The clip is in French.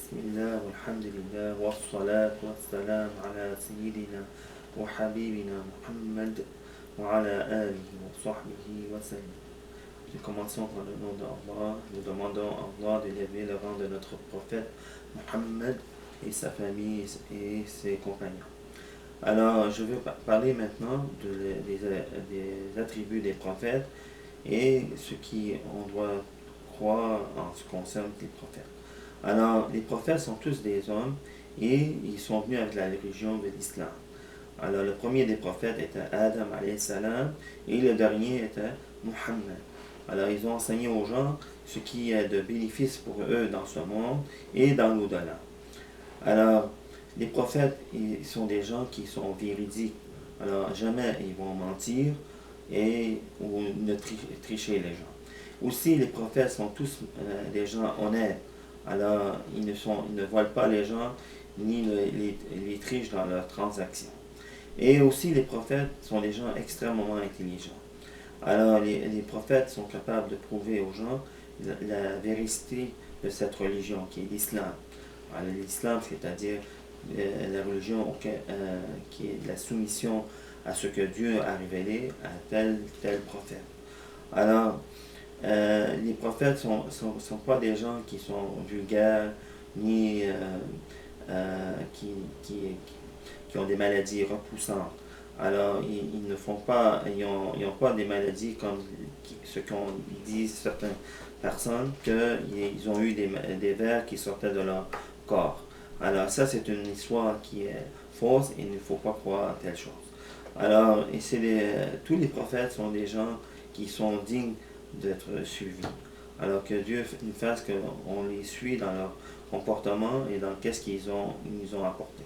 Bismillah, walhamdulillah, wassalat wassalam ala sayyidina wa habibina Muhammad wa ala alihi wa sahbihi wa sallam. Nous commençons par le nom d'Allah. Nous demandons à Allah d'élever le rang de notre prophète Muhammad et sa famille et ses compagnons. Alors, je vais parler maintenant des attributs des prophètes et ce qu'on doit croire en ce qui concerne les prophètes. Alors, les prophètes sont tous des hommes et ils sont venus avec la religion de l'islam. Alors, le premier des prophètes était Adam alayhi salam et le dernier était Muhammad. Alors, ils ont enseigné aux gens ce qui est de bénéfice pour eux dans ce monde et dans l'au-delà. Alors, les prophètes, ils sont des gens qui sont véridiques. Alors, jamais ils vont mentir ou ne tricher les gens. Aussi, les prophètes sont tous des gens honnêtes. Alors, ils ne volent pas les gens, ni les trichent dans leurs transactions. Et aussi, les prophètes sont des gens extrêmement intelligents. Alors, les prophètes sont capables de prouver aux gens la vérité de cette religion qui est l'islam. Alors, l'islam, c'est-à-dire la religion qui est de la soumission à ce que Dieu a révélé à tel prophète. Alors, les prophètes sont pas des gens qui sont vulgaires, ni qui ont des maladies repoussantes. Alors, ils ne font pas, ils ont pas des maladies comme ce qu'on dit certaines personnes, qu'ils ont eu des vers qui sortaient de leur corps. Alors, ça, c'est une histoire qui est fausse et il ne faut pas croire à telle chose. Alors, tous les prophètes sont des gens qui sont dignes d'être suivis. Alors que Dieu nous fasse qu'on les suit dans leur comportement et dans qu'est-ce qu'ils nous ont apporté.